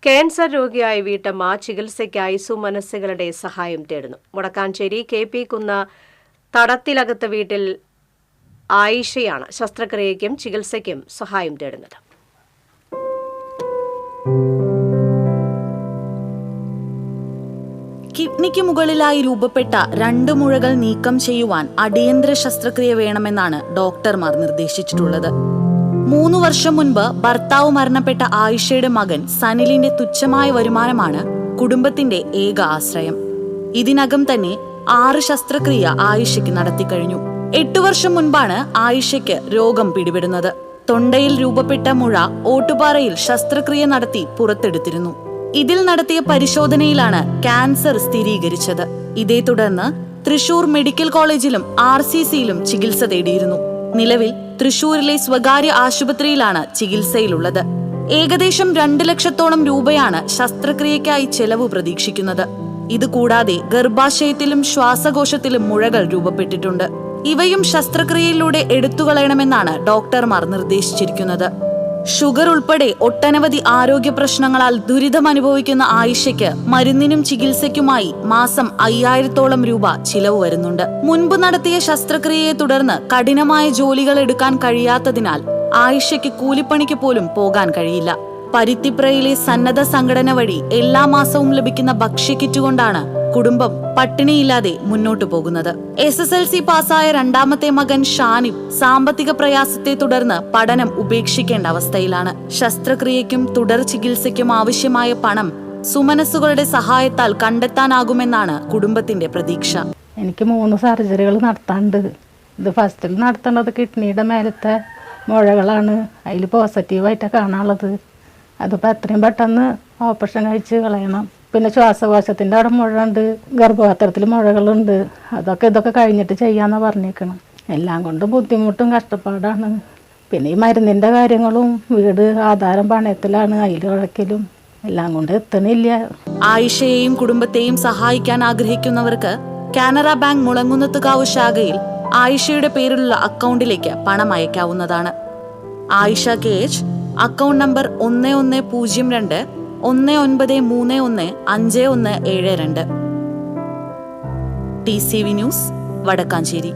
Cancer രോഗിയായ വീട്ടമ്മ ചികിത്സയ്ക്കായി സുമനസ്സുകളുടെ സഹായം തേടുന്നു. വടക്കാഞ്ചേരി KP കുന്ന തടത്തിലകത്ത് വീട്ടിൽ ആയിഷയാണ് ശസ്ത്രക്രിയയ്ക്കും ചികിത്സയ്ക്കും സഹായം തേടുന്നത്. കിഡ്നിക്ക് മുകളിലായി രൂപപ്പെട്ട 2 മുഴകൾ നീക്കം ചെയ്യുവാൻ അടിയന്തര ശസ്ത്രക്രിയ വേണമെന്നാണ് ഡോക്ടർമാർ നിർദ്ദേശിച്ചിട്ടുള്ളത്. 3 വർഷം മുൻപ് ഭർത്താവ് മരണപ്പെട്ട ആയിഷയുടെ മകൻ സനിലിന്റെ തുച്ഛമായ വരുമാനമാണ് കുടുംബത്തിന്റെ ഏക ആശ്രയം. ഇതിനകം തന്നെ 6 ശസ്ത്രക്രിയ ആയിഷയ്ക്ക് നടത്തിക്കഴിഞ്ഞു. 8 വർഷം മുൻപാണ് ആയിഷയ്ക്ക് രോഗം പിടിപെടുന്നത്. തൊണ്ടയിൽ രൂപപ്പെട്ട മുഴ ഓട്ടുപാറയിൽ ശസ്ത്രക്രിയ നടത്തി പുറത്തെടുത്തിരുന്നു. ഇതിൽ നടത്തിയ പരിശോധനയിലാണ് ക്യാൻസർ സ്ഥിരീകരിച്ചത്. ഇതേ തുടർന്ന് തൃശൂർ മെഡിക്കൽ കോളേജിലും RCCയിലും ചികിത്സ തേടിയിരുന്നു. നിലവിൽ തൃശൂരിലെ സ്വകാര്യ ആശുപത്രിയിലാണ് ചികിത്സയിലുള്ളത്. ഏകദേശം 2 ലക്ഷത്തോളം രൂപയാണ് ശസ്ത്രക്രിയയ്ക്കായി ചെലവ് പ്രതീക്ഷിക്കുന്നത്. ഇതുകൂടാതെ ഗർഭാശയത്തിലും ശ്വാസകോശത്തിലും മുഴകൾ രൂപപ്പെട്ടിട്ടുണ്ട്. ഇവയും ശസ്ത്രക്രിയയിലൂടെ എടുത്തുകളയണമെന്നാണ് ഡോക്ടർമാർ നിർദ്ദേശിച്ചിരിക്കുന്നത്. ഷുഗർ ഉൾപ്പെടെ ഒട്ടനവധി ആരോഗ്യ പ്രശ്നങ്ങളാൽ ദുരിതം അനുഭവിക്കുന്ന ആയിഷയ്ക്ക് മരുന്നിനും ചികിത്സയ്ക്കുമായി മാസം 5000-ഓളം രൂപ ചിലവ് വരുന്നുണ്ട്. മുൻപ് നടത്തിയ ശസ്ത്രക്രിയയെ തുടർന്ന് കഠിനമായ ജോലികൾ എടുക്കാൻ കഴിയാത്തതിനാൽ ആയിഷയ്ക്ക് കൂലിപ്പണിക്ക് പോലും പോകാൻ കഴിയില്ല. പരുത്തിപ്രയിലെ സന്നദ്ധ സംഘടന വഴി എല്ലാ മാസവും ലഭിക്കുന്ന ഭക്ഷ്യക്കിറ്റ് കൊണ്ടാണ് കുടുംബം പട്ടിണിയില്ലാതെ മുന്നോട്ടു പോകുന്നത്. SSLC പാസ്സായ 2ാമത്തെ മകൻ ഷാനിബ് സാമ്പത്തിക പ്രയാസത്തെ തുടർന്ന് പഠനം ഉപേക്ഷിക്കേണ്ട അവസ്ഥയിലാണ്. ശസ്ത്രക്രിയയ്ക്കും തുടർ ചികിത്സയ്ക്കും ആവശ്യമായ പണം സുമനസ്സുകളുടെ സഹായത്താൽ കണ്ടെത്താനാകുമെന്നാണ് കുടുംബത്തിന്റെ പ്രതീക്ഷ. എനിക്ക് 3 സർജറികൾ നടത്താനുണ്ട്. ഇത് ഫസ്റ്റിൽ നടത്തേണ്ടത് കിഡ്നിയുടെ മേലത്തെ മുഴകളാണ്. അതിൽ പോസിറ്റീവായിട്ടാണ് കാണാനുള്ളത്. അതിപ്പോൾ എത്രയും പെട്ടെന്ന് ഓപ്പറേഷൻ കഴിച്ച് കളയണം. പിന്നെ ശ്വാസകോശത്തിൻ്റെ അവിടെ മുഴയുണ്ട്, ഗർഭപാത്രത്തിൽ മുഴകളുണ്ട്. ഇതൊക്കെ കഴിഞ്ഞിട്ട് ചെയ്യാമെന്നാണ് പറഞ്ഞേക്കണം. എല്ലാം കൊണ്ടും ബുദ്ധിമുട്ടും കഷ്ടപ്പാടാണ്. പിന്നെ ഈ മരുന്നിൻ്റെ കാര്യങ്ങളും വീട് ആധാരം പണയത്തിലാണ്, അതിലുഴക്കലും എല്ലാം കൊണ്ട് എത്തണില്ല. ആയിഷയെയും കുടുംബത്തെയും സഹായിക്കാൻ ആഗ്രഹിക്കുന്നവർക്ക് കാനറ ബാങ്ക് മുളങ്ങുന്നത്തുകാവ് ശാഖയിൽ ആയിഷയുടെ പേരിലുള്ള അക്കൗണ്ടിലേക്ക് പണം അയക്കാവുന്നതാണ്. Ayisha KH, account number 1102 1931 5172. TCV news, Vadakkanchery.